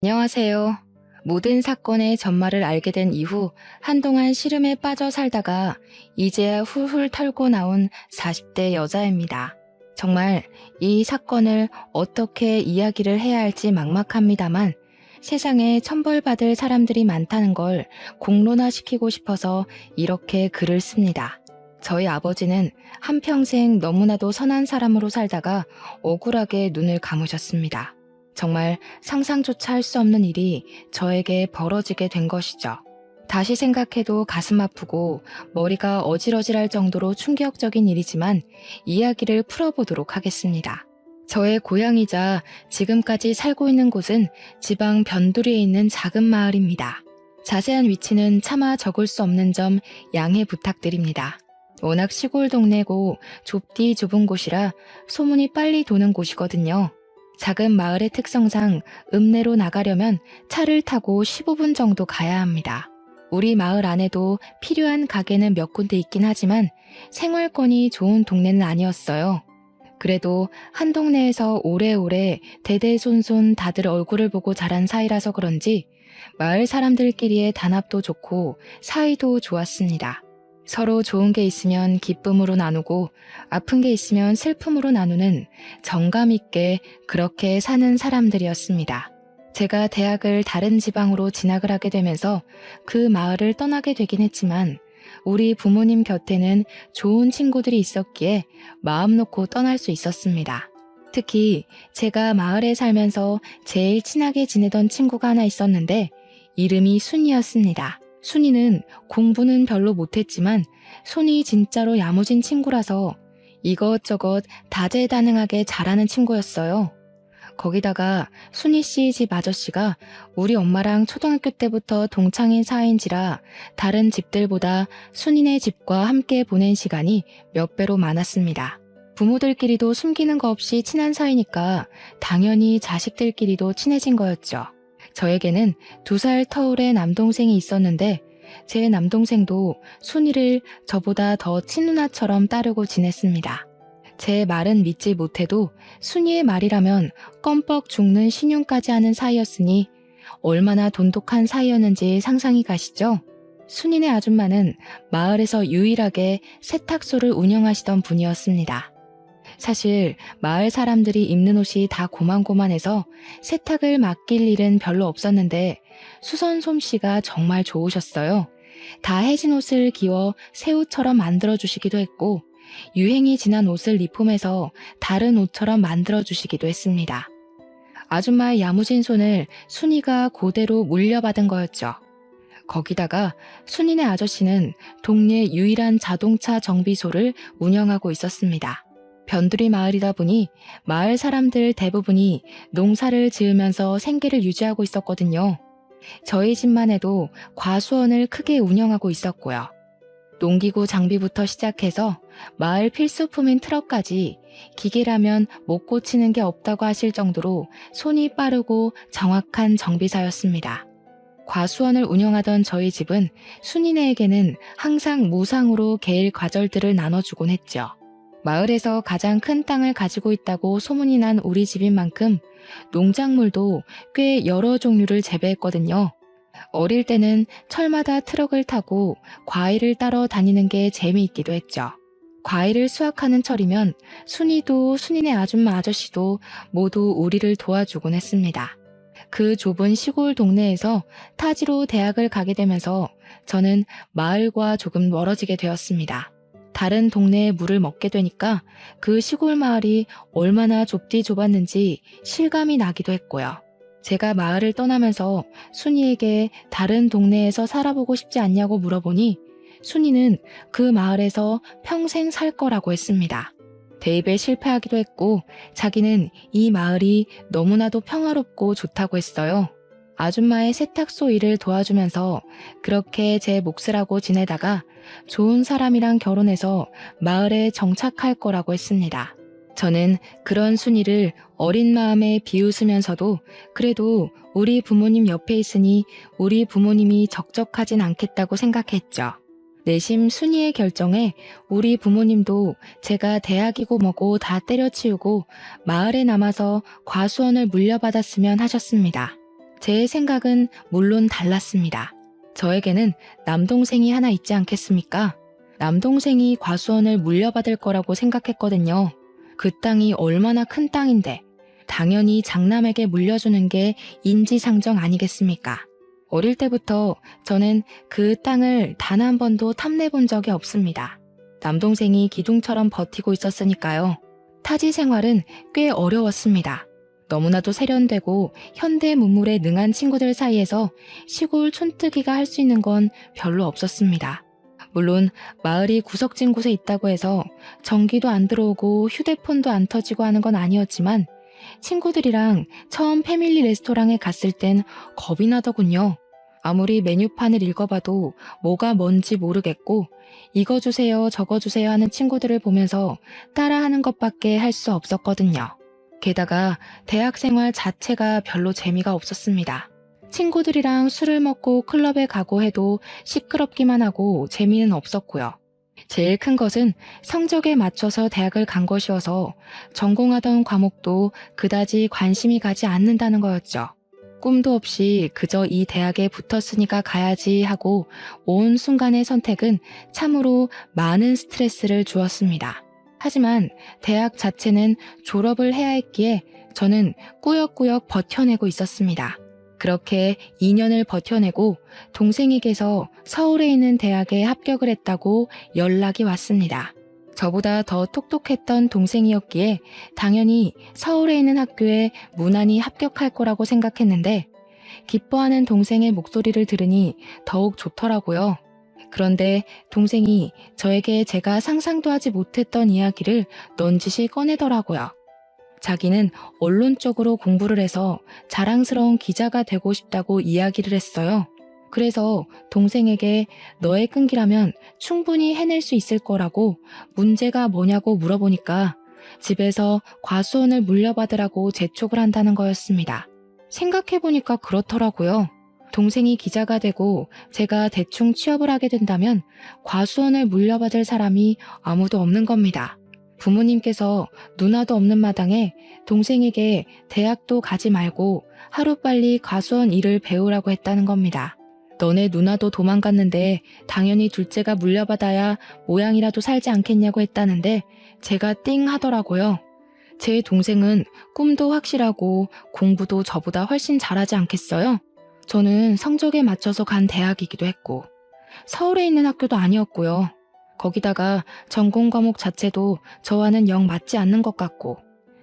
안녕하세요. 모든 사건의 전말을 알게 된 이후 한동안 시름에 빠져 살다가 이제야 훌훌 털고 나온 40대 여자입니다. 정말 이 사건을 어떻게 이야기를 해야 할지 막막합니다만 세상에 천벌받을 사람들이 많다는 걸 공론화시키고 싶어서 이렇게 글을 씁니다. 저희 아버지는 한평생 너무나도 선한 사람으로 살다가 억울하게 눈을 감으셨습니다. 정말 상상조차 할 수 없는 일이 저에게 벌어지게 된 것이죠. 다시 생각해도 가슴 아프고 머리가 어질어질할 정도로 충격적인 일이지만 이야기를 풀어보도록 하겠습니다. 저의 고향이자 지금까지 살고 있는 곳은 지방 변두리에 있는 작은 마을입니다. 자세한 위치는 차마 적을 수 없는 점 양해 부탁드립니다. 워낙 시골 동네고 좁디 좁은 곳이라 소문이 빨리 도는 곳이거든요. 작은 마을의 특성상 읍내로 나가려면 차를 타고 15분 정도 가야 합니다. 우리 마을 안에도 필요한 가게는 몇 군데 있긴 하지만 생활권이 좋은 동네는 아니었어요. 그래도 한 동네에서 오래오래 대대손손 다들 얼굴을 보고 자란 사이라서 그런지 마을 사람들끼리의 단합도 좋고 사이도 좋았습니다. 서로 좋은 게 있으면 기쁨으로 나누고 아픈 게 있으면 슬픔으로 나누는 정감 있게 그렇게 사는 사람들이었습니다. 제가 대학을 다른 지방으로 진학을 하게 되면서 그 마을을 떠나게 되긴 했지만 우리 부모님 곁에는 좋은 친구들이 있었기에 마음 놓고 떠날 수 있었습니다. 특히 제가 마을에 살면서 제일 친하게 지내던 친구가 하나 있었는데 이름이 순이였습니다. 순이는 공부는 별로 못했지만 손이 진짜로 야무진 친구라서 이것저것 다재다능하게 잘하는 친구였어요. 거기다가 순이 씨 집 아저씨가 우리 엄마랑 초등학교 때부터 동창인 사이인지라 다른 집들보다 순이네 집과 함께 보낸 시간이 몇 배로 많았습니다. 부모들끼리도 숨기는 거 없이 친한 사이니까 당연히 자식들끼리도 친해진 거였죠. 저에게는 2살 터울의 남동생이 있었는데 제 남동생도 순이를 저보다 더 친누나처럼 따르고 지냈습니다. 제 말은 믿지 못해도 순이의 말이라면 껌뻑 죽는 신용까지 하는 사이였으니 얼마나 돈독한 사이였는지 상상이 가시죠? 순이네 아줌마는 마을에서 유일하게 세탁소를 운영하시던 분이었습니다. 사실 마을 사람들이 입는 옷이 다 고만고만해서 세탁을 맡길 일은 별로 없었는데 수선 솜씨가 정말 좋으셨어요. 다 해진 옷을 기워 새 옷처럼 만들어주시기도 했고 유행이 지난 옷을 리폼해서 다른 옷처럼 만들어주시기도 했습니다. 아줌마의 야무진 손을 순이가 그대로 물려받은 거였죠. 거기다가 순이네 아저씨는 동네 유일한 자동차 정비소를 운영하고 있었습니다. 변두리 마을이다 보니 마을 사람들 대부분이 농사를 지으면서 생계를 유지하고 있었거든요. 저희 집만 해도 과수원을 크게 운영하고 있었고요. 농기구 장비부터 시작해서 마을 필수품인 트럭까지 기계라면 못 고치는 게 없다고 하실 정도로 손이 빠르고 정확한 정비사였습니다. 과수원을 운영하던 저희 집은 순이네에게는 항상 무상으로 개일 과절들을 나눠주곤 했죠. 마을에서 가장 큰 땅을 가지고 있다고 소문이 난 우리 집인 만큼 농작물도 꽤 여러 종류를 재배했거든요. 어릴 때는 철마다 트럭을 타고 과일을 따러 다니는 게 재미있기도 했죠. 과일을 수확하는 철이면 순이도 순이네 아줌마 아저씨도 모두 우리를 도와주곤 했습니다. 그 좁은 시골 동네에서 타지로 대학을 가게 되면서 저는 마을과 조금 멀어지게 되었습니다. 다른 동네에 물을 먹게 되니까 그 시골 마을이 얼마나 좁디 좁았는지 실감이 나기도 했고요. 제가 마을을 떠나면서 순이에게 다른 동네에서 살아보고 싶지 않냐고 물어보니 순이는 그 마을에서 평생 살 거라고 했습니다. 대입에 실패하기도 했고 자기는 이 마을이 너무나도 평화롭고 좋다고 했어요. 아줌마의 세탁소 일을 도와주면서 그렇게 제 몫을 하고 지내다가 좋은 사람이랑 결혼해서 마을에 정착할 거라고 했습니다. 저는 그런 순이를 어린 마음에 비웃으면서도 그래도 우리 부모님 옆에 있으니 우리 부모님이 적적하진 않겠다고 생각했죠. 내심 순이의 결정에 우리 부모님도 제가 대학이고 뭐고 다 때려치우고 마을에 남아서 과수원을 물려받았으면 하셨습니다. 제 생각은 물론 달랐습니다. 저에게는 남동생이 하나 있지 않겠습니까? 남동생이 과수원을 물려받을 거라고 생각했거든요. 그 땅이 얼마나 큰 땅인데 당연히 장남에게 물려주는 게 인지상정 아니겠습니까? 어릴 때부터 저는 그 땅을 단 한 번도 탐내 본 적이 없습니다. 남동생이 기둥처럼 버티고 있었으니까요. 타지 생활은 꽤 어려웠습니다. 너무나도 세련되고 현대 문물에 능한 친구들 사이에서 시골 촌뜨기가 할 수 있는 건 별로 없었습니다. 물론 마을이 구석진 곳에 있다고 해서 전기도 안 들어오고 휴대폰도 안 터지고 하는 건 아니었지만 친구들이랑 처음 패밀리 레스토랑에 갔을 땐 겁이 나더군요. 아무리 메뉴판을 읽어봐도 뭐가 뭔지 모르겠고 이거 주세요 저거 주세요 하는 친구들을 보면서 따라하는 것밖에 할 수 없었거든요. 게다가 대학 생활 자체가 별로 재미가 없었습니다. 친구들이랑 술을 먹고 클럽에 가고 해도 시끄럽기만 하고 재미는 없었고요. 제일 큰 것은 성적에 맞춰서 대학을 간 것이어서 전공하던 과목도 그다지 관심이 가지 않는다는 거였죠. 꿈도 없이 그저 이 대학에 붙었으니까 가야지 하고 온 순간의 선택은 참으로 많은 스트레스를 주었습니다. 하지만 대학 자체는 졸업을 해야 했기에 저는 꾸역꾸역 버텨내고 있었습니다. 그렇게 2년을 버텨내고 동생에게서 서울에 있는 대학에 합격을 했다고 연락이 왔습니다. 저보다 더 똑똑했던 동생이었기에 당연히 서울에 있는 학교에 무난히 합격할 거라고 생각했는데 기뻐하는 동생의 목소리를 들으니 더욱 좋더라고요. 그런데 동생이 저에게 제가 상상도 하지 못했던 이야기를 넌지시 꺼내더라고요. 자기는 언론 쪽으로 공부를 해서 자랑스러운 기자가 되고 싶다고 이야기를 했어요. 그래서 동생에게 너의 끈기라면 충분히 해낼 수 있을 거라고 문제가 뭐냐고 물어보니까 집에서 과수원을 물려받으라고 재촉을 한다는 거였습니다. 생각해보니까 그렇더라고요. 동생이 기자가 되고 제가 대충 취업을 하게 된다면 과수원을 물려받을 사람이 아무도 없는 겁니다. 부모님께서 누나도 없는 마당에 동생에게 대학도 가지 말고 하루빨리 과수원 일을 배우라고 했다는 겁니다. 너네 누나도 도망갔는데 당연히 둘째가 물려받아야 모양이라도 살지 않겠냐고 했다는데 제가 띵 하더라고요. 제 동생은 꿈도 확실하고 공부도 저보다 훨씬 잘하지 않겠어요? 저는 성적에 맞춰서 간 대학이기도 했고 서울에 있는 학교도 아니었고요. 거기다가 전공 과목 자체도 저와는 영 맞지 않는 것 같고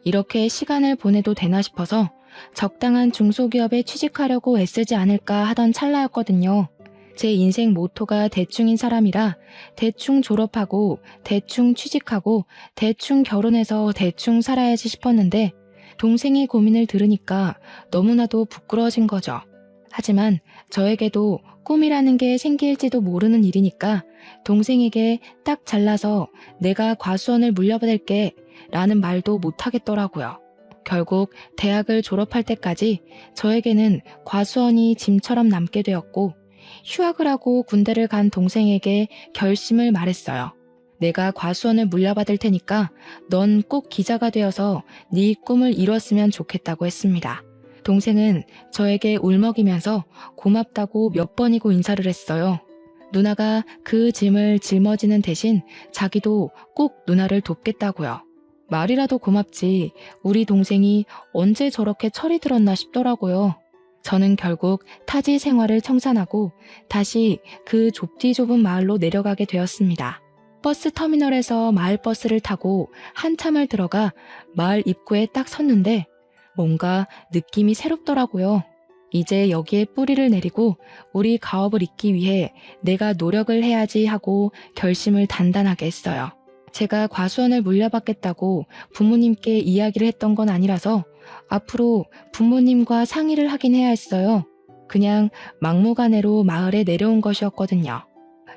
이렇게 시간을 보내도 되나 싶어서 적당한 중소기업에 취직하려고 애쓰지 않을까 하던 찰나였거든요. 제 인생 모토가 대충인 사람이라 대충 졸업하고 대충 취직하고 대충 결혼해서 대충 살아야지 싶었는데 동생의 고민을 들으니까 너무나도 부끄러워진 거죠. 하지만 저에게도 꿈이라는 게 생길지도 모르는 일이니까 동생에게 딱 잘라서 내가 과수원을 물려받을게 라는 말도 못하겠더라고요. 결국 대학을 졸업할 때까지 저에게는 과수원이 짐처럼 남게 되었고 휴학을 하고 군대를 간 동생에게 결심을 말했어요. 내가 과수원을 물려받을 테니까 넌 꼭 기자가 되어서 네 꿈을 이뤘으면 좋겠다고 했습니다. 동생은 저에게 울먹이면서 고맙다고 몇 번이고 인사를 했어요. 누나가 그 짐을 짊어지는 대신 자기도 꼭 누나를 돕겠다고요. 말이라도 고맙지 우리 동생이 언제 저렇게 철이 들었나 싶더라고요. 저는 결국 타지 생활을 청산하고 다시 그 좁디 좁은 마을로 내려가게 되었습니다. 버스 터미널에서 마을버스를 타고 한참을 들어가 마을 입구에 딱 섰는데 뭔가 느낌이 새롭더라고요. 이제 여기에 뿌리를 내리고 우리 가업을 잇기 위해 내가 노력을 해야지 하고 결심을 단단하게 했어요. 제가 과수원을 물려받겠다고 부모님께 이야기를 했던 건 아니라서 앞으로 부모님과 상의를 하긴 해야 했어요. 그냥 막무가내로 마을에 내려온 것이었거든요.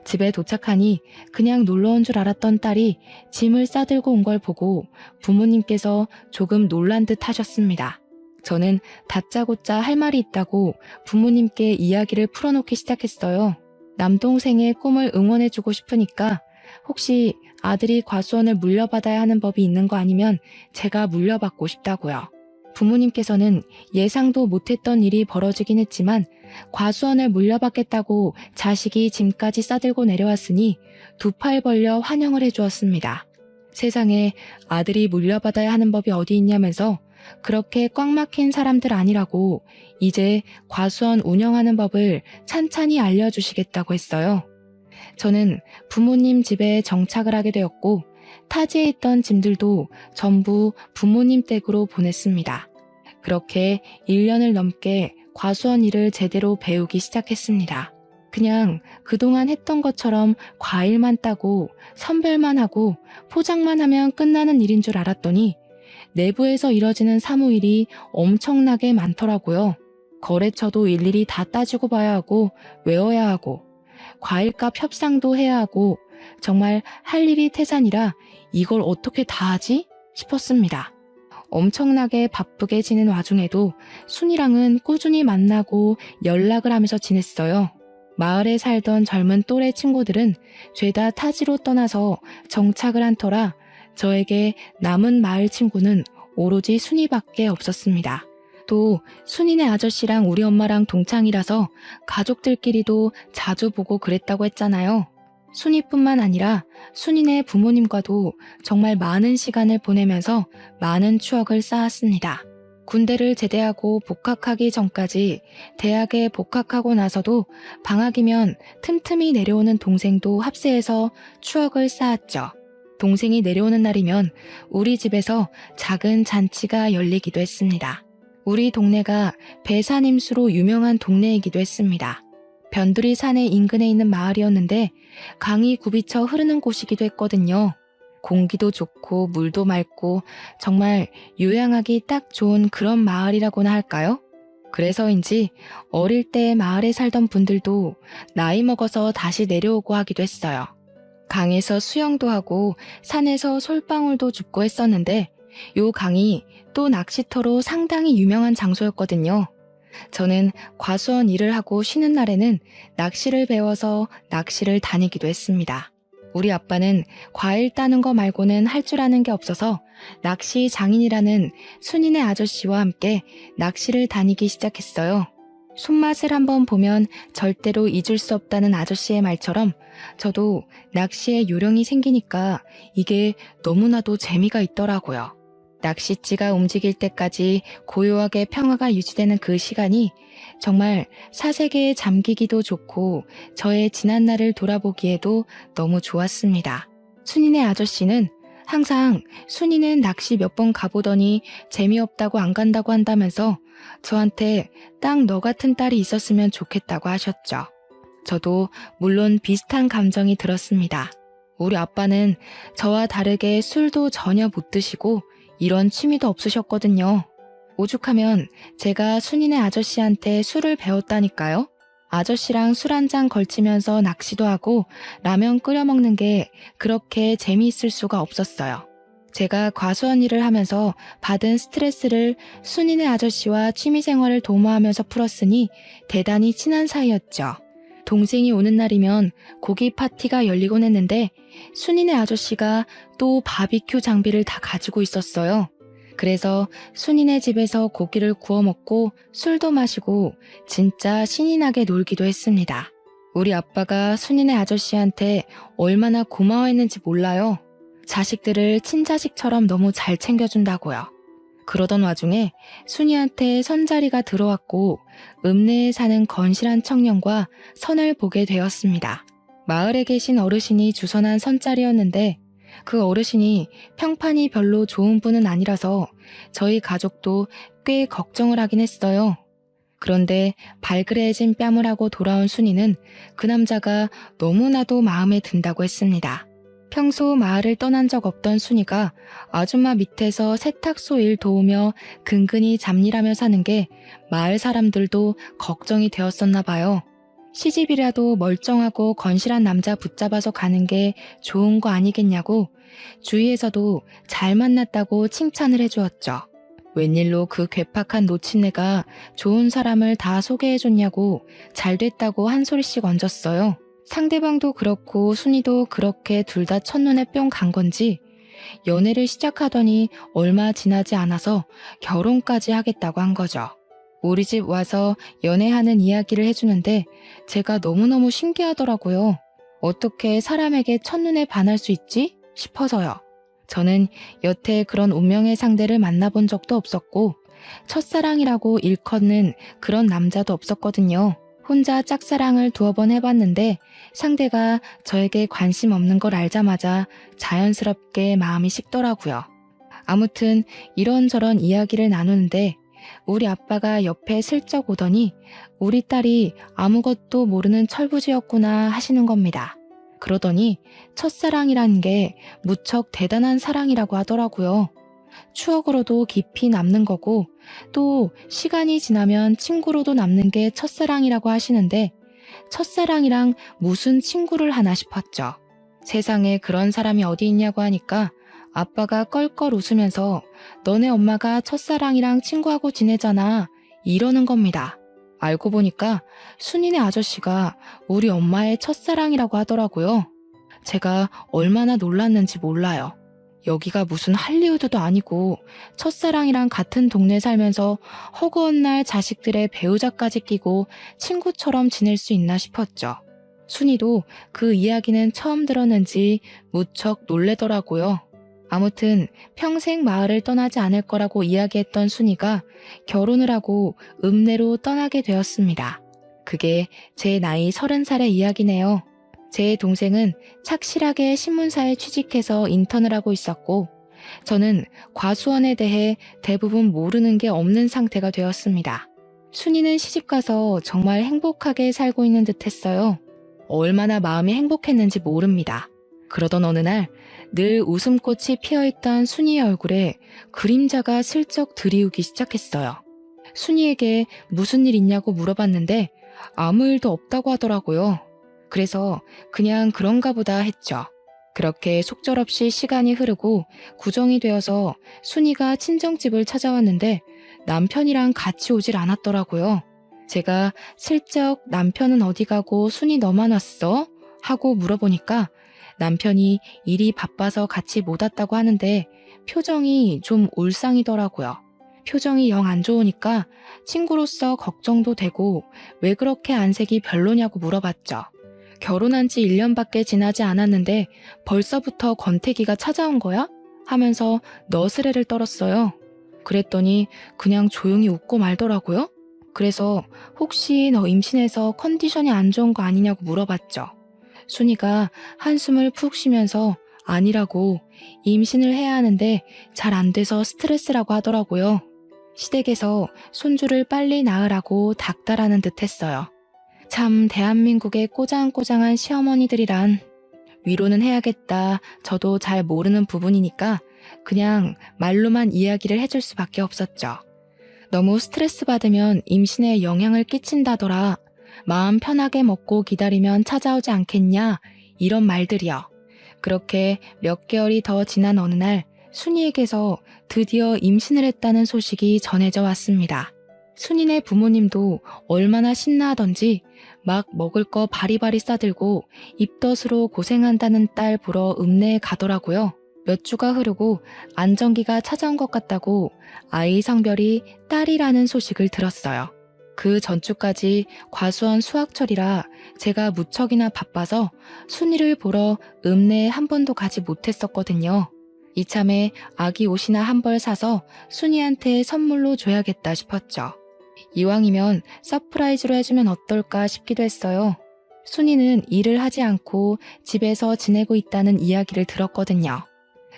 집에 도착하니 그냥 놀러 온 줄 알았던 딸이 짐을 싸들고 온 걸 보고 부모님께서 조금 놀란 듯 하셨습니다. 저는 다짜고짜 할 말이 있다고 부모님께 이야기를 풀어놓기 시작했어요. 남동생의 꿈을 응원해주고 싶으니까 혹시 아들이 과수원을 물려받아야 하는 법이 있는 거 아니면 제가 물려받고 싶다고요. 부모님께서는 예상도 못했던 일이 벌어지긴 했지만 과수원을 물려받겠다고 자식이 짐까지 싸들고 내려왔으니 두 팔 벌려 환영을 해주었습니다. 세상에 아들이 물려받아야 하는 법이 어디 있냐면서 그렇게 꽉 막힌 사람들 아니라고 이제 과수원 운영하는 법을 찬찬히 알려주시겠다고 했어요. 저는 부모님 집에 정착을 하게 되었고 타지에 있던 짐들도 전부 부모님 댁으로 보냈습니다. 그렇게 1년을 넘게 과수원 일을 제대로 배우기 시작했습니다. 그냥 그동안 했던 것처럼 과일만 따고 선별만 하고 포장만 하면 끝나는 일인 줄 알았더니 내부에서 이뤄지는 사무일이 엄청나게 많더라고요. 거래처도 일일이 다 따지고 봐야 하고 외워야 하고 과일값 협상도 해야 하고 정말 할 일이 태산이라 이걸 어떻게 다 하지? 싶었습니다. 엄청나게 바쁘게 지낸 와중에도 순이랑은 꾸준히 만나고 연락을 하면서 지냈어요. 마을에 살던 젊은 또래 친구들은 죄다 타지로 떠나서 정착을 한 터라 저에게 남은 마을 친구는 오로지 순이밖에 없었습니다. 또 순이네 아저씨랑 우리 엄마랑 동창이라서 가족들끼리도 자주 보고 그랬다고 했잖아요. 순이뿐만 아니라 순이네 부모님과도 정말 많은 시간을 보내면서 많은 추억을 쌓았습니다. 군대를 제대하고 복학하기 전까지 대학에 복학하고 나서도 방학이면 틈틈이 내려오는 동생도 합세해서 추억을 쌓았죠. 동생이 내려오는 날이면 우리 집에서 작은 잔치가 열리기도 했습니다. 우리 동네가 배산임수로 유명한 동네이기도 했습니다. 변두리 산의 인근에 있는 마을이었는데 강이 굽이쳐 흐르는 곳이기도 했거든요. 공기도 좋고 물도 맑고 정말 요양하기 딱 좋은 그런 마을이라고나 할까요? 그래서인지 어릴 때 마을에 살던 분들도 나이 먹어서 다시 내려오고 하기도 했어요. 강에서 수영도 하고 산에서 솔방울도 줍고 했었는데 요 강이 또 낚시터로 상당히 유명한 장소였거든요. 저는 과수원 일을 하고 쉬는 날에는 낚시를 배워서 낚시를 다니기도 했습니다. 우리 아빠는 과일 따는 거 말고는 할 줄 아는 게 없어서 낚시 장인이라는 순이네 아저씨와 함께 낚시를 다니기 시작했어요. 손맛을 한번 보면 절대로 잊을 수 없다는 아저씨의 말처럼 저도 낚시에 요령이 생기니까 이게 너무나도 재미가 있더라고요. 낚싯지가 움직일 때까지 고요하게 평화가 유지되는 그 시간이 정말 사색에 잠기기도 좋고 저의 지난 날을 돌아보기에도 너무 좋았습니다. 순이네 아저씨는 항상 순이는 낚시 몇 번 가보더니 재미없다고 안 간다고 한다면서 저한테 딱 너 같은 딸이 있었으면 좋겠다고 하셨죠. 저도 물론 비슷한 감정이 들었습니다. 우리 아빠는 저와 다르게 술도 전혀 못 드시고 이런 취미도 없으셨거든요. 오죽하면 제가 순이네 아저씨한테 술을 배웠다니까요. 아저씨랑 술 한 잔 걸치면서 낚시도 하고 라면 끓여 먹는 게 그렇게 재미있을 수가 없었어요. 제가 과수원 일을 하면서 받은 스트레스를 순이네 아저씨와 취미생활을 도모하면서 풀었으니 대단히 친한 사이였죠. 동생이 오는 날이면 고기 파티가 열리곤 했는데 순이네 아저씨가 또 바비큐 장비를 다 가지고 있었어요. 그래서 순이네 집에서 고기를 구워 먹고 술도 마시고 진짜 신이 나게 놀기도 했습니다. 우리 아빠가 순이네 아저씨한테 얼마나 고마워했는지 몰라요. 자식들을 친자식처럼 너무 잘 챙겨준다고요. 그러던 와중에 순이한테 선자리가 들어왔고 읍내에 사는 건실한 청년과 선을 보게 되었습니다. 마을에 계신 어르신이 주선한 선자리였는데 그 어르신이 평판이 별로 좋은 분은 아니라서 저희 가족도 꽤 걱정을 하긴 했어요. 그런데 발그레해진 뺨을 하고 돌아온 순이는 그 남자가 너무나도 마음에 든다고 했습니다. 평소 마을을 떠난 적 없던 순이가 아줌마 밑에서 세탁소 일 도우며 근근히 잡일하며 사는 게 마을 사람들도 걱정이 되었었나 봐요. 시집이라도 멀쩡하고 건실한 남자 붙잡아서 가는 게 좋은 거 아니겠냐고 주위에서도 잘 만났다고 칭찬을 해주었죠. 웬일로 그 괴팍한 노친네가 좋은 사람을 다 소개해줬냐고 잘 됐다고 한 소리씩 얹었어요. 상대방도 그렇고 순이도 그렇게 둘 다 첫눈에 뿅 간 건지 연애를 시작하더니 얼마 지나지 않아서 결혼까지 하겠다고 한 거죠. 우리 집 와서 연애하는 이야기를 해주는데 제가 너무너무 신기하더라고요. 어떻게 사람에게 첫눈에 반할 수 있지? 싶어서요. 저는 여태 그런 운명의 상대를 만나본 적도 없었고 첫사랑이라고 일컫는 그런 남자도 없었거든요. 혼자 짝사랑을 두어 번 해봤는데 상대가 저에게 관심 없는 걸 알자마자 자연스럽게 마음이 식더라고요. 아무튼 이런저런 이야기를 나누는데 우리 아빠가 옆에 슬쩍 오더니 우리 딸이 아무것도 모르는 철부지였구나 하시는 겁니다. 그러더니 첫사랑이라는 게 무척 대단한 사랑이라고 하더라고요. 추억으로도 깊이 남는 거고 또 시간이 지나면 친구로도 남는 게 첫사랑이라고 하시는데 첫사랑이랑 무슨 친구를 하나 싶었죠. 세상에 그런 사람이 어디 있냐고 하니까 아빠가 껄껄 웃으면서 너네 엄마가 첫사랑이랑 친구하고 지내잖아 이러는 겁니다. 알고 보니까 순이네 아저씨가 우리 엄마의 첫사랑이라고 하더라고요. 제가 얼마나 놀랐는지 몰라요. 여기가 무슨 할리우드도 아니고 첫사랑이랑 같은 동네 살면서 허구한 날 자식들의 배우자까지 끼고 친구처럼 지낼 수 있나 싶었죠. 순이도 그 이야기는 처음 들었는지 무척 놀래더라고요. 아무튼 평생 마을을 떠나지 않을 거라고 이야기했던 순이가 결혼을 하고 읍내로 떠나게 되었습니다. 그게 제 나이 30살의 이야기네요. 제 동생은 착실하게 신문사에 취직해서 인턴을 하고 있었고 저는 과수원에 대해 대부분 모르는 게 없는 상태가 되었습니다. 순이는 시집가서 정말 행복하게 살고 있는 듯 했어요. 얼마나 마음이 행복했는지 모릅니다. 그러던 어느 날 늘 웃음꽃이 피어있던 순이의 얼굴에 그림자가 슬쩍 드리우기 시작했어요. 순이에게 무슨 일 있냐고 물어봤는데 아무 일도 없다고 하더라고요. 그래서 그냥 그런가 보다 했죠. 그렇게 속절없이 시간이 흐르고 구정이 되어서 순이가 친정집을 찾아왔는데 남편이랑 같이 오질 않았더라고요. 제가 슬쩍 남편은 어디 가고 순이 너만 왔어? 하고 물어보니까 남편이 일이 바빠서 같이 못 왔다고 하는데 표정이 좀 울상이더라고요. 표정이 영 안 좋으니까 친구로서 걱정도 되고 왜 그렇게 안색이 별로냐고 물어봤죠. 결혼한 지 1년밖에 지나지 않았는데 벌써부터 권태기가 찾아온 거야? 하면서 너스레를 떨었어요. 그랬더니 그냥 조용히 웃고 말더라고요. 그래서 혹시 너 임신해서 컨디션이 안 좋은 거 아니냐고 물어봤죠. 순이가 한숨을 푹 쉬면서 아니라고 임신을 해야 하는데 잘 안 돼서 스트레스라고 하더라고요. 시댁에서 손주를 빨리 낳으라고 닥달하는 듯 했어요. 참 대한민국의 꼬장꼬장한 시어머니들이란 위로는 해야겠다. 저도 잘 모르는 부분이니까 그냥 말로만 이야기를 해줄 수밖에 없었죠. 너무 스트레스 받으면 임신에 영향을 끼친다더라. 마음 편하게 먹고 기다리면 찾아오지 않겠냐. 이런 말들이요. 그렇게 몇 개월이 더 지난 어느 날 순이에게서 드디어 임신을 했다는 소식이 전해져 왔습니다. 순이네 부모님도 얼마나 신나하던지 막 먹을 거 바리바리 싸들고 입덧으로 고생한다는 딸 보러 읍내에 가더라고요. 몇 주가 흐르고 안정기가 찾아온 것 같다고 아이 성별이 딸이라는 소식을 들었어요. 그 전주까지 과수원 수학철이라 제가 무척이나 바빠서 순이를 보러 읍내에 한 번도 가지 못했었거든요. 이참에 아기 옷이나 한 벌 사서 순이한테 선물로 줘야겠다 싶었죠. 이왕이면 서프라이즈로 해주면 어떨까 싶기도 했어요. 순이는 일을 하지 않고 집에서 지내고 있다는 이야기를 들었거든요.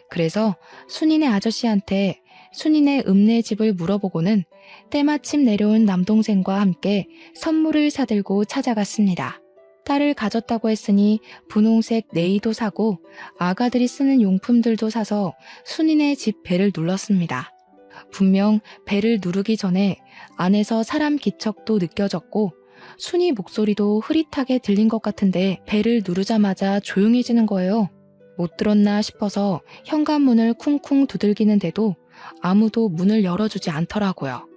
그래서 순이네 아저씨한테 순이네 읍내 집을 물어보고는 때마침 내려온 남동생과 함께 선물을 사들고 찾아갔습니다. 딸을 가졌다고 했으니 분홍색 네이도 사고 아가들이 쓰는 용품들도 사서 순이네 집 벨을 눌렀습니다. 분명 벨을 누르기 전에 안에서 사람 기척도 느껴졌고 순이 목소리도 흐릿하게 들린 것 같은데 벨을 누르자마자 조용해지는 거예요. 못 들었나 싶어서 현관문을 쿵쿵 두들기는데도 아무도 문을 열어주지 않더라고요.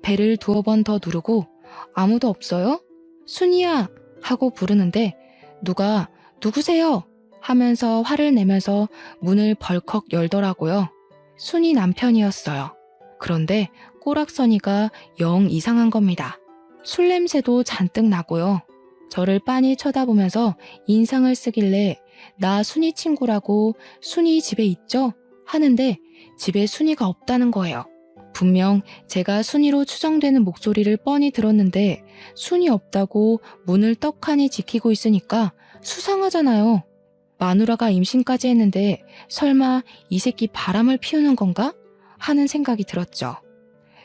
벨을 2번 더 누르고 아무도 없어요? 순이야! 하고 부르는데 누가 누구세요? 하면서 화를 내면서 문을 벌컥 열더라고요. 순이 남편이었어요. 그런데 꼬락서니가 영 이상한 겁니다. 술 냄새도 잔뜩 나고요. 저를 빤히 쳐다보면서 인상을 쓰길래 나 순이 친구라고 순이 집에 있죠? 하는데 집에 순이가 없다는 거예요. 분명 제가 순이로 추정되는 목소리를 뻔히 들었는데 순이 없다고 문을 떡하니 지키고 있으니까 수상하잖아요. 마누라가 임신까지 했는데 설마 이 새끼 바람을 피우는 건가? 하는 생각이 들었죠.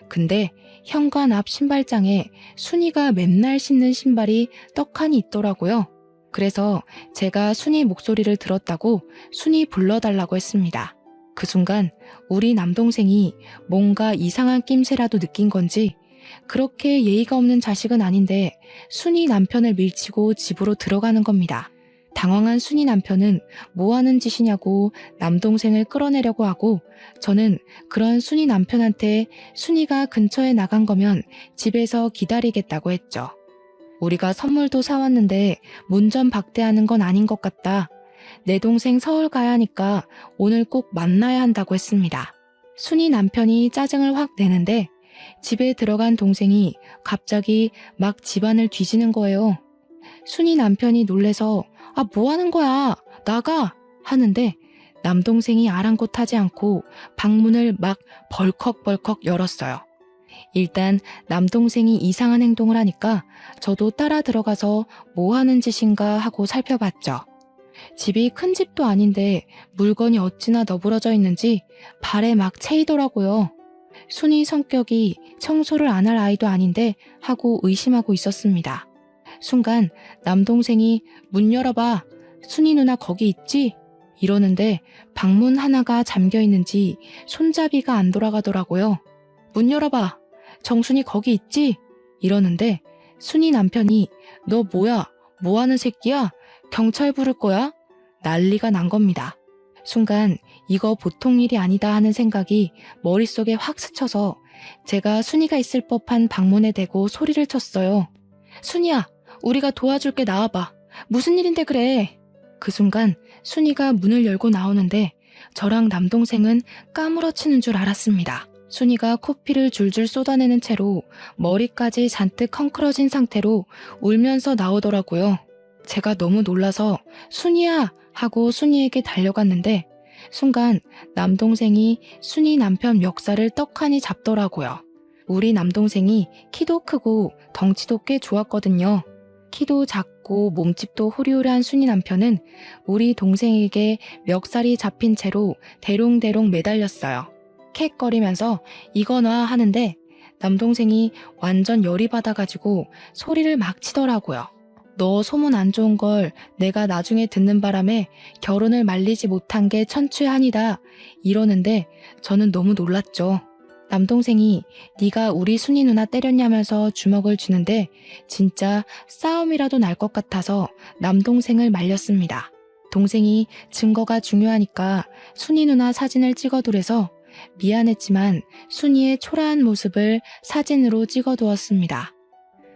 근데 현관 앞 신발장에 순이가 맨날 신는 신발이 떡하니 있더라고요. 그래서 제가 순이 목소리를 들었다고 순이 불러달라고 했습니다. 그 순간 우리 남동생이 뭔가 이상한 낌새라도 느낀 건지 그렇게 예의가 없는 자식은 아닌데 순이 남편을 밀치고 집으로 들어가는 겁니다. 당황한 순이 남편은 뭐 하는 짓이냐고 남동생을 끌어내려고 하고 저는 그런 순이 남편한테 순이가 근처에 나간 거면 집에서 기다리겠다고 했죠. 우리가 선물도 사왔는데 문전 박대하는 건 아닌 것 같다. 내 동생 서울 가야 하니까 오늘 꼭 만나야 한다고 했습니다. 순이 남편이 짜증을 확 내는데 집에 들어간 동생이 갑자기 막 집안을 뒤지는 거예요. 순이 남편이 놀래서 아, 뭐 하는 거야? 나가! 하는데 남동생이 아랑곳하지 않고 방문을 막 벌컥벌컥 열었어요. 일단 남동생이 이상한 행동을 하니까 저도 따라 들어가서 뭐 하는 짓인가 하고 살펴봤죠. 집이 큰 집도 아닌데 물건이 어찌나 너부러져 있는지 발에 막 채이더라고요. 순이 성격이 청소를 안 할 아이도 아닌데 하고 의심하고 있었습니다. 순간 남동생이 문 열어봐. 순이 누나 거기 있지? 이러는데 방문 하나가 잠겨 있는지 손잡이가 안 돌아가더라고요. 문 열어봐. 정순이 거기 있지? 이러는데 순이 남편이 너 뭐야? 뭐 하는 새끼야? 경찰 부를 거야? 난리가 난 겁니다. 순간 이거 보통 일이 아니다 하는 생각이 머릿속에 확 스쳐서 제가 순이가 있을 법한 방문에 대고 소리를 쳤어요. 순이야, 우리가 도와줄게 나와봐. 무슨 일인데 그래? 그 순간 순이가 문을 열고 나오는데 저랑 남동생은 까무러치는 줄 알았습니다. 순이가 코피를 줄줄 쏟아내는 채로 머리까지 잔뜩 헝클어진 상태로 울면서 나오더라고요. 제가 너무 놀라서 순이야 하고 순이에게 달려갔는데 순간 남동생이 순이 남편 멱살을 떡하니 잡더라고요. 우리 남동생이 키도 크고 덩치도 꽤 좋았거든요. 키도 작고 몸집도 호리호리한 순이 남편은 우리 동생에게 멱살이 잡힌 채로 대롱대롱 매달렸어요. 캑거리면서 이거 놔 하는데 남동생이 완전 열이 받아가지고 소리를 막 치더라고요. 너 소문 안 좋은 걸 내가 나중에 듣는 바람에 결혼을 말리지 못한 게 천추한이다 이러는데 저는 너무 놀랐죠. 남동생이 네가 우리 순이 누나 때렸냐면서 주먹을 주는데 진짜 싸움이라도 날 것 같아서 남동생을 말렸습니다. 동생이 증거가 중요하니까 순이 누나 사진을 찍어두래서 미안했지만 순이의 초라한 모습을 사진으로 찍어두었습니다.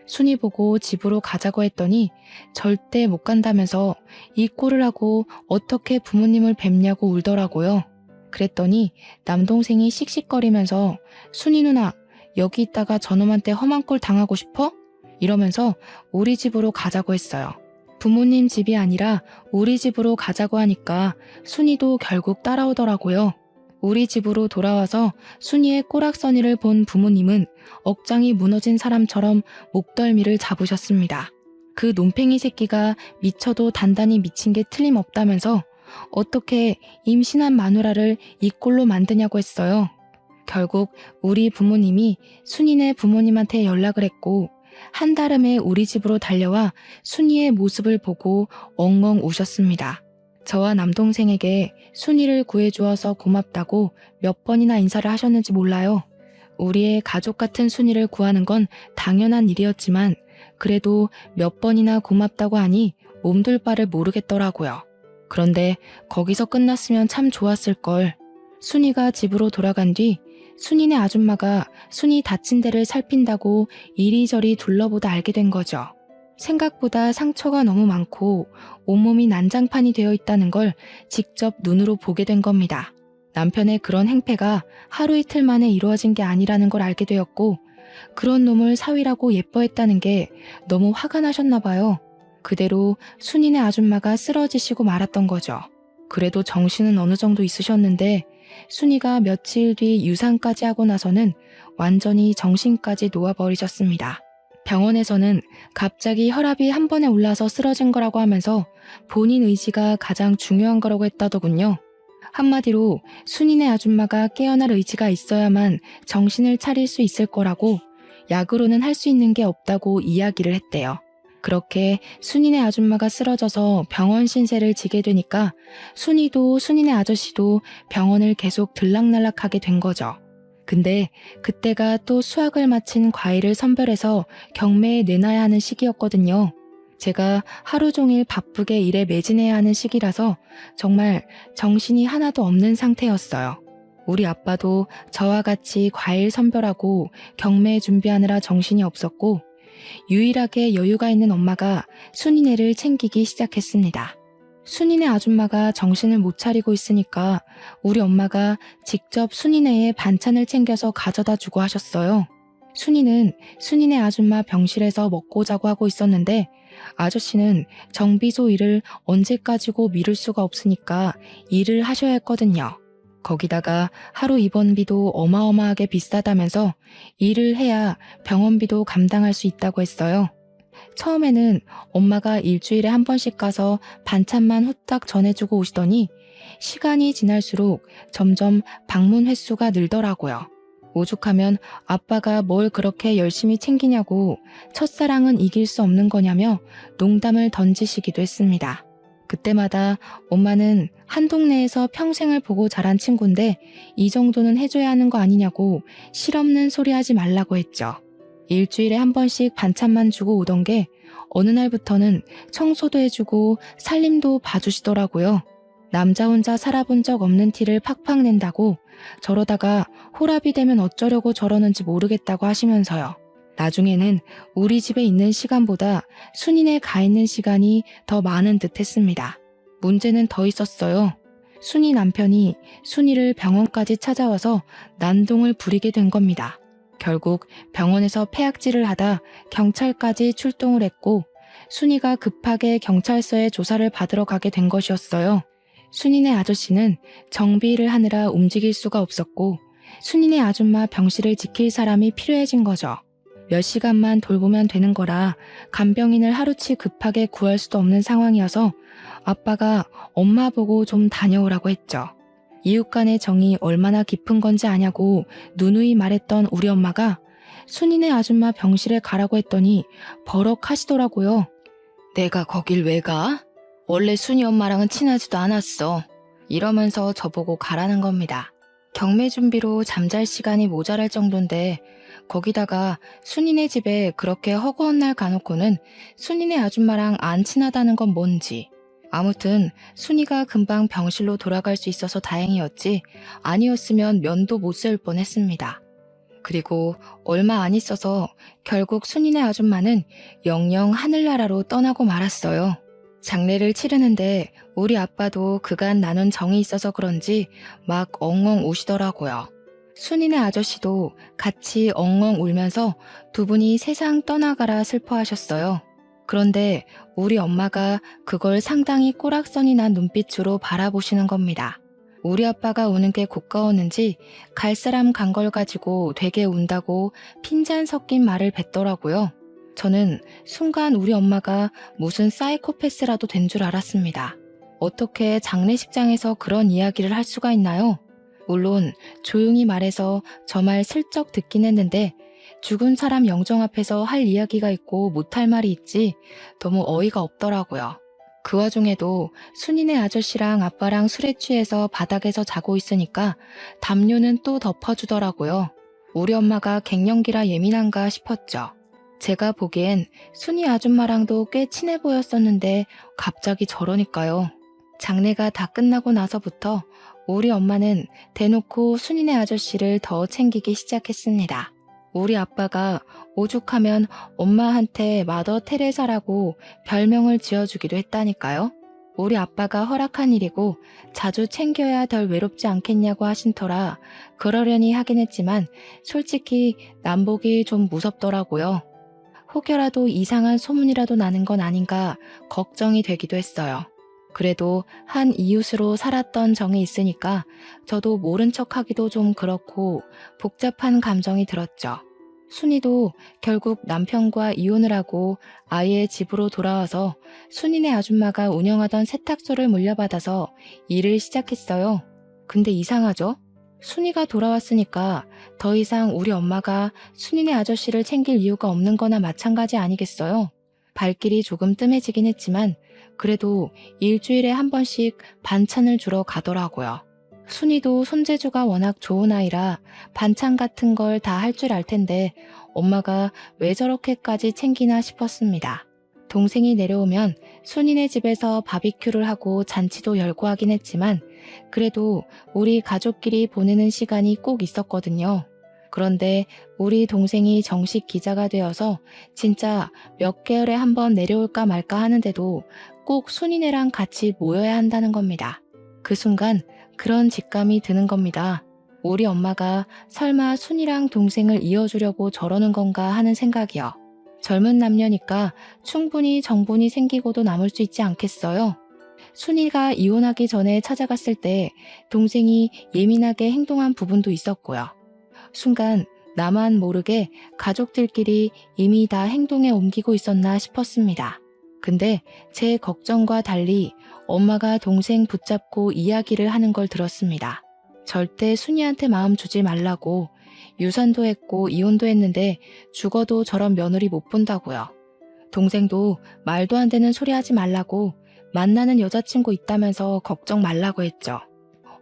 순이 보고 집으로 가자고 했더니 절대 못 간다면서 이 꼴을 하고 어떻게 부모님을 뵙냐고 울더라고요. 그랬더니 남동생이 씩씩거리면서 순이 누나 여기 있다가 저놈한테 험한 꼴 당하고 싶어? 이러면서 우리 집으로 가자고 했어요. 부모님 집이 아니라 우리 집으로 가자고 하니까 순이도 결국 따라오더라고요. 우리 집으로 돌아와서 순이의 꼬락서니를 본 부모님은 억장이 무너진 사람처럼 목덜미를 잡으셨습니다. 그 논팽이 새끼가 미쳐도 단단히 미친 게 틀림없다면서 어떻게 임신한 마누라를 이 꼴로 만드냐고 했어요. 결국 우리 부모님이 순이네 부모님한테 연락을 했고 한달음에 우리 집으로 달려와 순이의 모습을 보고 엉엉 우셨습니다. 저와 남동생에게 순이를 구해주어서 고맙다고 몇 번이나 인사를 하셨는지 몰라요. 우리의 가족 같은 순이를 구하는 건 당연한 일이었지만 그래도 몇 번이나 고맙다고 하니 몸둘 바를 모르겠더라고요. 그런데 거기서 끝났으면 참 좋았을걸. 순이가 집으로 돌아간 뒤 순이네 아줌마가 순이 다친 데를 살핀다고 이리저리 둘러보다 알게 된 거죠. 생각보다 상처가 너무 많고 온몸이 난장판이 되어 있다는 걸 직접 눈으로 보게 된 겁니다. 남편의 그런 행패가 하루 이틀 만에 이루어진 게 아니라는 걸 알게 되었고, 그런 놈을 사위라고 예뻐했다는 게 너무 화가 나셨나 봐요. 그대로 순이네 아줌마가 쓰러지시고 말았던 거죠. 그래도 정신은 어느 정도 있으셨는데 순이가 며칠 뒤 유산까지 하고 나서는 완전히 정신까지 놓아버리셨습니다. 병원에서는 갑자기 혈압이 한 번에 올라서 쓰러진 거라고 하면서 본인 의지가 가장 중요한 거라고 했다더군요. 한마디로 순이네 아줌마가 깨어날 의지가 있어야만 정신을 차릴 수 있을 거라고, 약으로는 할 수 있는 게 없다고 이야기를 했대요. 그렇게 순이네 아줌마가 쓰러져서 병원 신세를 지게 되니까 순이도 순이네 아저씨도 병원을 계속 들락날락하게 된 거죠. 근데 그때가 또 수학을 마친 과일을 선별해서 경매에 내놔야 하는 시기였거든요. 제가 하루 종일 바쁘게 일에 매진해야 하는 시기라서 정말 정신이 하나도 없는 상태였어요. 우리 아빠도 저와 같이 과일 선별하고 경매 준비하느라 정신이 없었고, 유일하게 여유가 있는 엄마가 순이네를 챙기기 시작했습니다. 순이네 아줌마가 정신을 못 차리고 있으니까 우리 엄마가 직접 순이네의 반찬을 챙겨서 가져다 주고 하셨어요. 순이는 순이네 아줌마 병실에서 먹고 자고 하고 있었는데, 아저씨는 정비소 일을 언제까지고 미룰 수가 없으니까 일을 하셔야 했거든요. 거기다가 하루 입원비도 어마어마하게 비싸다면서 일을 해야 병원비도 감당할 수 있다고 했어요. 처음에는 엄마가 일주일에 한 번씩 가서 반찬만 후딱 전해주고 오시더니 시간이 지날수록 점점 방문 횟수가 늘더라고요. 오죽하면 아빠가 뭘 그렇게 열심히 챙기냐고, 첫사랑은 이길 수 없는 거냐며 농담을 던지시기도 했습니다. 그때마다 엄마는 한 동네에서 평생을 보고 자란 친구인데 이 정도는 해줘야 하는 거 아니냐고 실없는 소리 하지 말라고 했죠. 일주일에 한 번씩 반찬만 주고 오던 게 어느 날부터는 청소도 해주고 살림도 봐주시더라고요. 남자 혼자 살아본 적 없는 티를 팍팍 낸다고, 저러다가 홀압이 되면 어쩌려고 저러는지 모르겠다고 하시면서요. 나중에는 우리 집에 있는 시간보다 순이네 가 있는 시간이 더 많은 듯 했습니다. 문제는 더 있었어요. 순이 남편이 순이를 병원까지 찾아와서 난동을 부리게 된 겁니다. 결국 병원에서 폐악질을 하다 경찰까지 출동을 했고, 순이가 급하게 경찰서에 조사를 받으러 가게 된 것이었어요. 순이네 아저씨는 정비를 하느라 움직일 수가 없었고, 순이네 아줌마 병실을 지킬 사람이 필요해진 거죠. 몇 시간만 돌보면 되는 거라 간병인을 하루치 급하게 구할 수도 없는 상황이어서 아빠가 엄마 보고 좀 다녀오라고 했죠. 이웃 간의 정이 얼마나 깊은 건지 아냐고 누누이 말했던 우리 엄마가 순이네 아줌마 병실에 가라고 했더니 버럭 하시더라고요. 내가 거길 왜 가? 원래 순이 엄마랑은 친하지도 않았어. 이러면서 저보고 가라는 겁니다. 경매 준비로 잠잘 시간이 모자랄 정도인데 거기다가 순이네 집에 그렇게 허구한 날 가놓고는 순이네 아줌마랑 안 친하다는 건 뭔지. 아무튼 순이가 금방 병실로 돌아갈 수 있어서 다행이었지, 아니었으면 면도 못 세울 뻔했습니다. 그리고 얼마 안 있어서 결국 순이네 아줌마는 영영 하늘나라로 떠나고 말았어요. 장례를 치르는데 우리 아빠도 그간 나눈 정이 있어서 그런지 막 엉엉 우시더라고요. 순이네 아저씨도 같이 엉엉 울면서 두 분이 세상 떠나가라 슬퍼하셨어요. 그런데 우리 엄마가 그걸 상당히 꼬락선이 난 눈빛으로 바라보시는 겁니다. 우리 아빠가 우는 게 고가웠는지 갈 사람 간 걸 가지고 되게 운다고 핀잔 섞인 말을 뱉더라고요. 저는 순간 우리 엄마가 무슨 사이코패스라도 된 줄 알았습니다. 어떻게 장례식장에서 그런 이야기를 할 수가 있나요? 물론 조용히 말해서 저 말 슬쩍 듣긴 했는데 죽은 사람 영정 앞에서 할 이야기가 있고 못할 말이 있지 너무 어이가 없더라고요. 그 와중에도 순이네 아저씨랑 아빠랑 술에 취해서 바닥에서 자고 있으니까 담요는 또 덮어주더라고요. 우리 엄마가 갱년기라 예민한가 싶었죠. 제가 보기엔 순이 아줌마랑도 꽤 친해 보였었는데 갑자기 저러니까요. 장례가 다 끝나고 나서부터 우리 엄마는 대놓고 순이네 아저씨를 더 챙기기 시작했습니다. 우리 아빠가 오죽하면 엄마한테 마더 테레사라고 별명을 지어주기도 했다니까요. 우리 아빠가 허락한 일이고 자주 챙겨야 덜 외롭지 않겠냐고 하신 터라 그러려니 하긴 했지만 솔직히 남복이 좀 무섭더라고요. 혹여라도 이상한 소문이라도 나는 건 아닌가 걱정이 되기도 했어요. 그래도 한 이웃으로 살았던 정이 있으니까 저도 모른 척하기도 좀 그렇고 복잡한 감정이 들었죠. 순이도 결국 남편과 이혼을 하고 아이의 집으로 돌아와서 순이네 아줌마가 운영하던 세탁소를 물려받아서 일을 시작했어요. 근데 이상하죠? 순이가 돌아왔으니까 더 이상 우리 엄마가 순이네 아저씨를 챙길 이유가 없는 거나 마찬가지 아니겠어요? 발길이 조금 뜸해지긴 했지만 그래도 일주일에 한 번씩 반찬을 주러 가더라고요. 순이도 손재주가 워낙 좋은 아이라 반찬 같은 걸 다 할 줄 알 텐데 엄마가 왜 저렇게까지 챙기나 싶었습니다. 동생이 내려오면 순이네 집에서 바비큐를 하고 잔치도 열고 하긴 했지만 그래도 우리 가족끼리 보내는 시간이 꼭 있었거든요. 그런데 우리 동생이 정식 기자가 되어서 진짜 몇 개월에 한 번 내려올까 말까 하는데도 꼭 순이네랑 같이 모여야 한다는 겁니다. 그 순간 그런 직감이 드는 겁니다. 우리 엄마가 설마 순이랑 동생을 이어주려고 저러는 건가 하는 생각이요. 젊은 남녀니까 충분히 정분이 생기고도 남을 수 있지 않겠어요? 순이가 이혼하기 전에 찾아갔을 때 동생이 예민하게 행동한 부분도 있었고요. 순간 나만 모르게 가족들끼리 이미 다 행동에 옮기고 있었나 싶었습니다. 근데 제 걱정과 달리 엄마가 동생 붙잡고 이야기를 하는 걸 들었습니다. 절대 순이한테 마음 주지 말라고, 유산도 했고 이혼도 했는데 죽어도 저런 며느리 못 본다고요. 동생도 말도 안 되는 소리 하지 말라고, 만나는 여자친구 있다면서 걱정 말라고 했죠.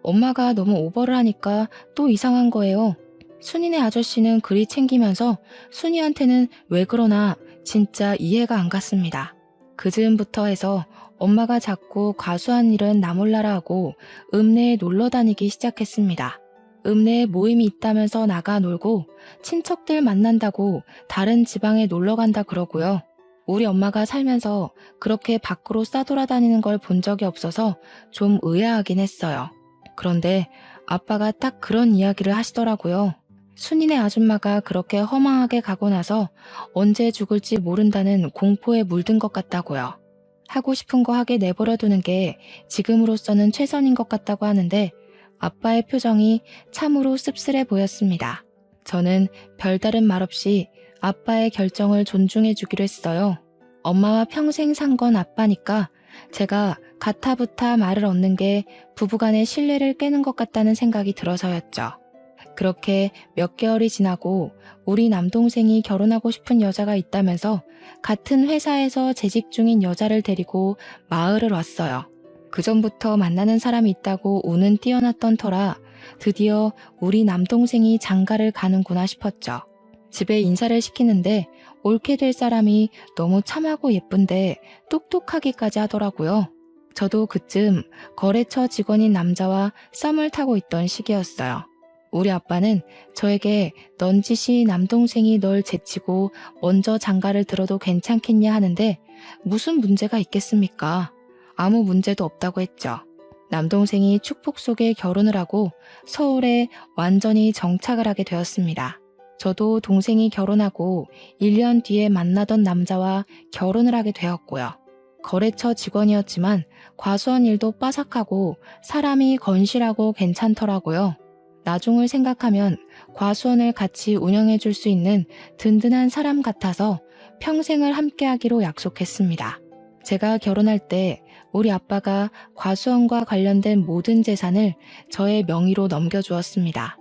엄마가 너무 오버를 하니까 또 이상한 거예요. 순이네 아저씨는 그리 챙기면서 순이한테는 왜 그러나 진짜 이해가 안 갔습니다. 그 즈음부터 해서 엄마가 자꾸 과수한 일은 나 몰라라 하고 읍내에 놀러 다니기 시작했습니다. 읍내에 모임이 있다면서 나가 놀고 친척들 만난다고 다른 지방에 놀러 간다 그러고요. 우리 엄마가 살면서 그렇게 밖으로 싸돌아다니는 걸 본 적이 없어서 좀 의아하긴 했어요. 그런데 아빠가 딱 그런 이야기를 하시더라고요. 순이네 아줌마가 그렇게 허망하게 가고 나서 언제 죽을지 모른다는 공포에 물든 것 같다고요. 하고 싶은 거 하게 내버려두는 게 지금으로서는 최선인 것 같다고 하는데 아빠의 표정이 참으로 씁쓸해 보였습니다. 저는 별다른 말 없이 아빠의 결정을 존중해 주기로 했어요. 엄마와 평생 산 건 아빠니까 제가 가타부타 말을 얻는 게 부부간의 신뢰를 깨는 것 같다는 생각이 들어서였죠. 그렇게 몇 개월이 지나고 우리 남동생이 결혼하고 싶은 여자가 있다면서 같은 회사에서 재직 중인 여자를 데리고 마을을 왔어요. 그전부터 만나는 사람이 있다고 우는 띄어났던 터라 드디어 우리 남동생이 장가를 가는구나 싶었죠. 집에 인사를 시키는데 옳게 될 사람이 너무 참하고 예쁜데 똑똑하기까지 하더라고요. 저도 그쯤 거래처 직원인 남자와 썸을 타고 있던 시기였어요. 우리 아빠는 저에게 넌지시 남동생이 널 제치고 먼저 장가를 들어도 괜찮겠냐 하는데 무슨 문제가 있겠습니까? 아무 문제도 없다고 했죠. 남동생이 축복 속에 결혼을 하고 서울에 완전히 정착을 하게 되었습니다. 저도 동생이 결혼하고 1년 뒤에 만나던 남자와 결혼을 하게 되었고요. 거래처 직원이었지만 과수원 일도 빠삭하고 사람이 건실하고 괜찮더라고요. 나중을 생각하면 과수원을 같이 운영해 줄 수 있는 든든한 사람 같아서 평생을 함께하기로 약속했습니다. 제가 결혼할 때 우리 아빠가 과수원과 관련된 모든 재산을 저의 명의로 넘겨주었습니다.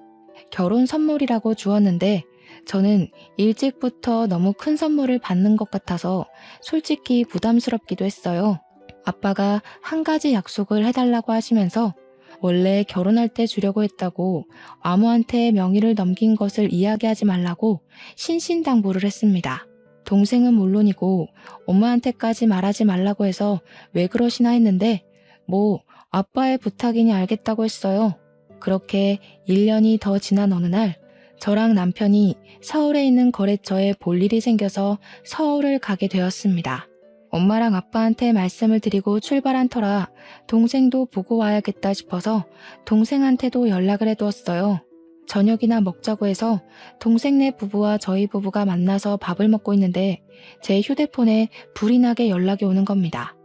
결혼 선물이라고 주었는데 저는 일찍부터 너무 큰 선물을 받는 것 같아서 솔직히 부담스럽기도 했어요. 아빠가 한 가지 약속을 해달라고 하시면서 원래 결혼할 때 주려고 했다고 아무한테 명의를 넘긴 것을 이야기하지 말라고 신신당부를 했습니다. 동생은 물론이고 엄마한테까지 말하지 말라고 해서 왜 그러시나 했는데 뭐 아빠의 부탁이니 알겠다고 했어요. 그렇게 1년이 더 지난 어느 날 저랑 남편이 서울에 있는 거래처에 볼 일이 생겨서 서울을 가게 되었습니다. 엄마랑 아빠한테 말씀을 드리고 출발한 터라 동생도 보고 와야겠다 싶어서 동생한테도 연락을 해두었어요. 저녁이나 먹자고 해서 동생네 부부와 저희 부부가 만나서 밥을 먹고 있는데 제 휴대폰에 불이 나게 연락이 오는 겁니다.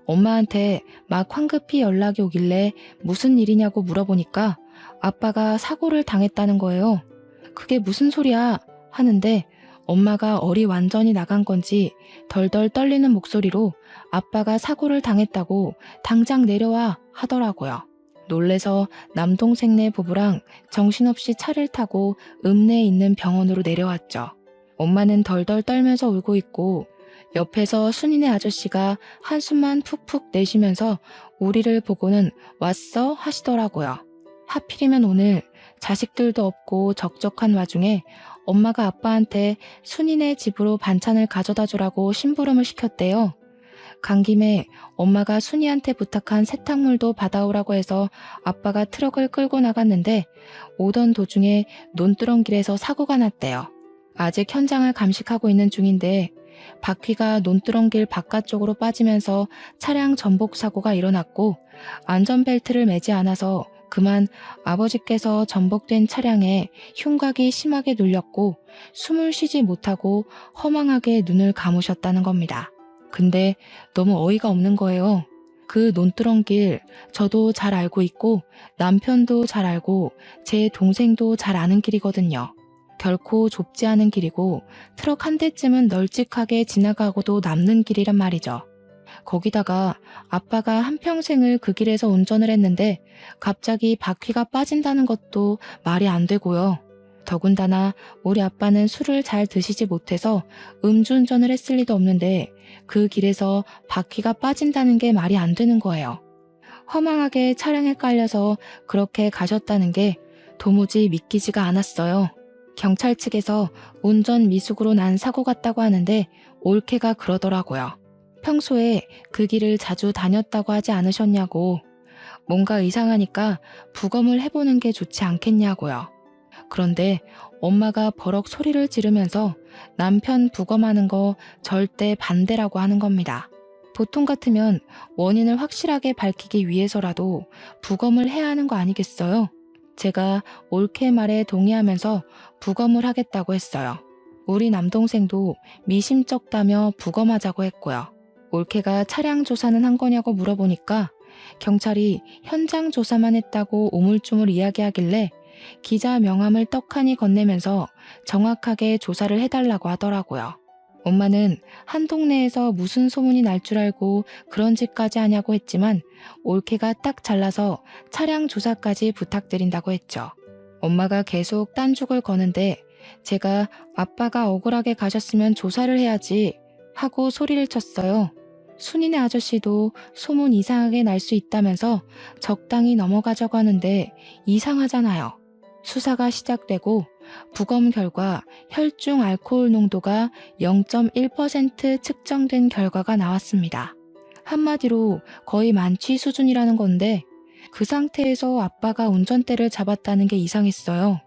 엄마한테 막 황급히 연락이 오길래 무슨 일이냐고 물어보니까 아빠가 사고를 당했다는 거예요. 그게 무슨 소리야 하는데 엄마가 얼이 완전히 나간 건지 덜덜 떨리는 목소리로 아빠가 사고를 당했다고 당장 내려와 하더라고요. 놀래서 남동생네 부부랑 정신없이 차를 타고 읍내에 있는 병원으로 내려왔죠. 엄마는 덜덜 떨면서 울고 있고 옆에서 순이네 아저씨가 한숨만 푹푹 내쉬면서 우리를 보고는 왔어 하시더라고요. 하필이면 오늘 자식들도 없고 적적한 와중에 엄마가 아빠한테 순이네 집으로 반찬을 가져다 주라고 심부름을 시켰대요. 간 김에 엄마가 순이한테 부탁한 세탁물도 받아오라고 해서 아빠가 트럭을 끌고 나갔는데 오던 도중에 논두렁길에서 사고가 났대요. 아직 현장을 감식하고 있는 중인데 바퀴가 논두렁길 바깥쪽으로 빠지면서 차량 전복 사고가 일어났고 안전벨트를 매지 않아서 그만 아버지께서 전복된 차량에 흉곽이 심하게 눌렸고 숨을 쉬지 못하고 허망하게 눈을 감으셨다는 겁니다. 근데 너무 어이가 없는 거예요. 그 논두렁길 저도 잘 알고 있고 남편도 잘 알고 제 동생도 잘 아는 길이거든요. 결코 좁지 않은 길이고 트럭 한 대쯤은 널찍하게 지나가고도 남는 길이란 말이죠. 거기다가 아빠가 한평생을 그 길에서 운전을 했는데 갑자기 바퀴가 빠진다는 것도 말이 안 되고요. 더군다나 우리 아빠는 술을 잘 드시지 못해서 음주운전을 했을 리도 없는데 그 길에서 바퀴가 빠진다는 게 말이 안 되는 거예요. 허망하게 차량에 깔려서 그렇게 가셨다는 게 도무지 믿기지가 않았어요. 경찰 측에서 운전 미숙으로 난 사고 같다고 하는데 올케가 그러더라고요. 평소에 그 길을 자주 다녔다고 하지 않으셨냐고, 뭔가 이상하니까 부검을 해보는 게 좋지 않겠냐고요. 그런데 엄마가 버럭 소리를 지르면서 남편 부검하는 거 절대 반대라고 하는 겁니다. 보통 같으면 원인을 확실하게 밝히기 위해서라도 부검을 해야 하는 거 아니겠어요? 제가 올케 말에 동의하면서 부검을 하겠다고 했어요. 우리 남동생도 미심쩍다며 부검하자고 했고요. 올케가 차량 조사는 한 거냐고 물어보니까 경찰이 현장 조사만 했다고 우물쭈물 이야기하길래 기자 명함을 떡하니 건네면서 정확하게 조사를 해달라고 하더라고요. 엄마는 한 동네에서 무슨 소문이 날 줄 알고 그런 짓까지 하냐고 했지만 올케가 딱 잘라서 차량 조사까지 부탁드린다고 했죠. 엄마가 계속 딴죽을 거는데 제가 아빠가 억울하게 가셨으면 조사를 해야지 하고 소리를 쳤어요. 순이네 아저씨도 소문 이상하게 날 수 있다면서 적당히 넘어가자고 하는데 이상하잖아요. 수사가 시작되고 부검 결과 혈중 알코올 농도가 0.1% 측정된 결과가 나왔습니다. 한마디로 거의 만취 수준이라는 건데 그 상태에서 아빠가 운전대를 잡았다는 게 이상했어요.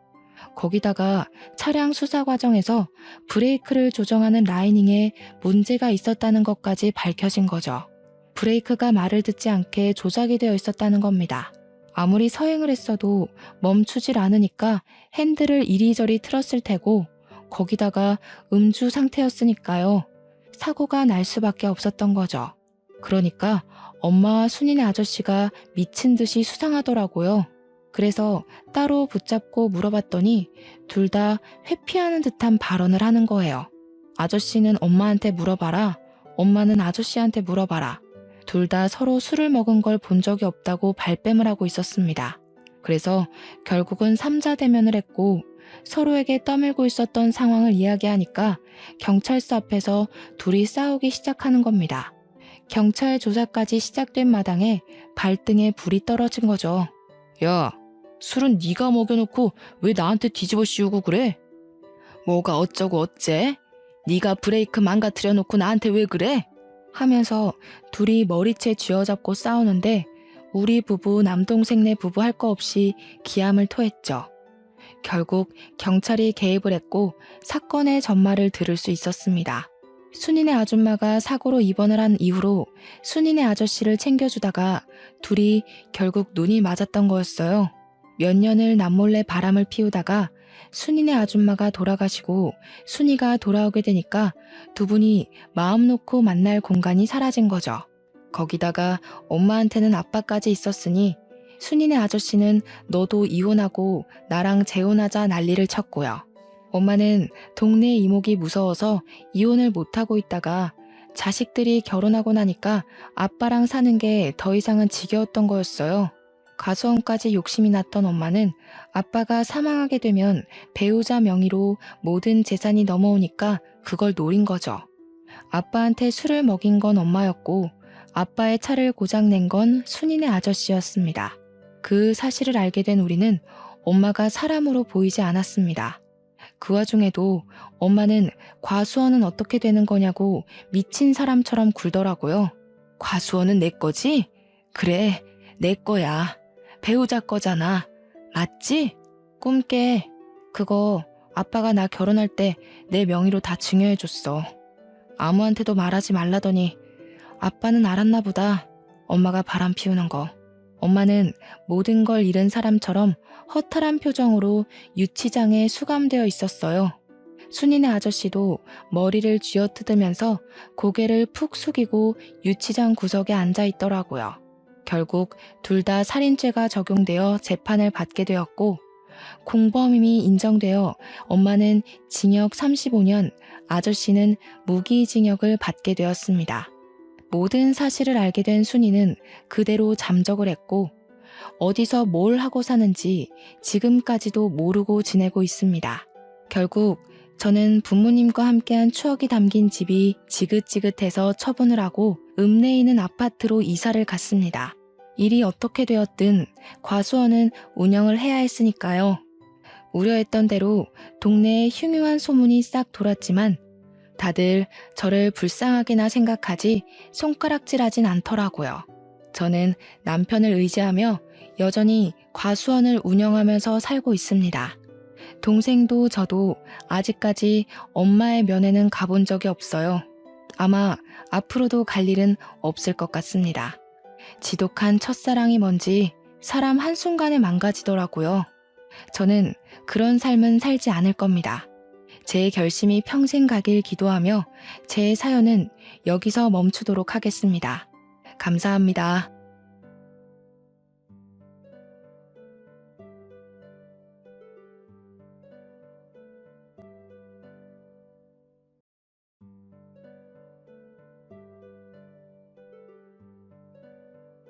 거기다가 차량 수사 과정에서 브레이크를 조정하는 라이닝에 문제가 있었다는 것까지 밝혀진 거죠. 브레이크가 말을 듣지 않게 조작이 되어 있었다는 겁니다. 아무리 서행을 했어도 멈추질 않으니까 핸들을 이리저리 틀었을 테고 거기다가 음주 상태였으니까요. 사고가 날 수밖에 없었던 거죠. 그러니까 엄마와 순이네 아저씨가 미친 듯이 수상하더라고요. 그래서 따로 붙잡고 물어봤더니 둘 다 회피하는 듯한 발언을 하는 거예요. 아저씨는 엄마한테 물어봐라. 엄마는 아저씨한테 물어봐라. 둘 다 서로 술을 먹은 걸 본 적이 없다고 발뺌을 하고 있었습니다. 그래서 결국은 삼자대면을 했고 서로에게 떠밀고 있었던 상황을 이야기하니까 경찰서 앞에서 둘이 싸우기 시작하는 겁니다. 경찰 조사까지 시작된 마당에 발등에 불이 떨어진 거죠. 야, 술은 네가 먹여놓고 왜 나한테 뒤집어 씌우고 그래? 뭐가 어쩌고 어째? 네가 브레이크 망가뜨려 놓고 나한테 왜 그래? 하면서 둘이 머리채 쥐어잡고 싸우는데 우리 부부 남동생네 부부 할 거 없이 기함을 토했죠. 결국 경찰이 개입을 했고 사건의 전말을 들을 수 있었습니다. 순이네 아줌마가 사고로 입원을 한 이후로 순이네 아저씨를 챙겨주다가 둘이 결국 눈이 맞았던 거였어요. 몇 년을 남몰래 바람을 피우다가 순이네 아줌마가 돌아가시고 순이가 돌아오게 되니까 두 분이 마음 놓고 만날 공간이 사라진 거죠. 거기다가 엄마한테는 아빠까지 있었으니 순이네 아저씨는 너도 이혼하고 나랑 재혼하자 난리를 쳤고요. 엄마는 동네 이목이 무서워서 이혼을 못하고 있다가 자식들이 결혼하고 나니까 아빠랑 사는 게 더 이상은 지겨웠던 거였어요. 가수원까지 욕심이 났던 엄마는 아빠가 사망하게 되면 배우자 명의로 모든 재산이 넘어오니까 그걸 노린 거죠. 아빠한테 술을 먹인 건 엄마였고 아빠의 차를 고장낸 건 순이네 아저씨였습니다. 그 사실을 알게 된 우리는 엄마가 사람으로 보이지 않았습니다. 그 와중에도 엄마는 과수원은 어떻게 되는 거냐고 미친 사람처럼 굴더라고요. 과수원은 내 거지? 그래, 내 거야. 배우자 거잖아. 맞지? 꿈깨. 그거 아빠가 나 결혼할 때 내 명의로 다 증여해줬어. 아무한테도 말하지 말라더니 아빠는 알았나 보다. 엄마가 바람 피우는 거. 엄마는 모든 걸 잃은 사람처럼 허탈한 표정으로 유치장에 수감되어 있었어요. 순이네 아저씨도 머리를 쥐어뜯으면서 고개를 푹 숙이고 유치장 구석에 앉아 있더라고요. 결국 둘 다 살인죄가 적용되어 재판을 받게 되었고 공범임이 인정되어 엄마는 징역 35년, 아저씨는 무기징역을 받게 되었습니다. 모든 사실을 알게 된 순이는 그대로 잠적을 했고 어디서 뭘 하고 사는지 지금까지도 모르고 지내고 있습니다. 결국 저는 부모님과 함께한 추억이 담긴 집이 지긋지긋해서 처분을 하고 읍내에 있는 아파트로 이사를 갔습니다. 일이 어떻게 되었든 과수원은 운영을 해야 했으니까요. 우려했던 대로 동네에 흉흉한 소문이 싹 돌았지만 다들 저를 불쌍하게나 생각하지 손가락질하진 않더라고요. 저는 남편을 의지하며 여전히 과수원을 운영하면서 살고 있습니다. 동생도 저도 아직까지 엄마의 면회는 가본 적이 없어요. 아마 앞으로도 갈 일은 없을 것 같습니다. 지독한 첫사랑이 뭔지 사람 한순간에 망가지더라고요. 저는 그런 삶은 살지 않을 겁니다. 제 결심이 평생 가길 기도하며 제 사연은 여기서 멈추도록 하겠습니다. 감사합니다.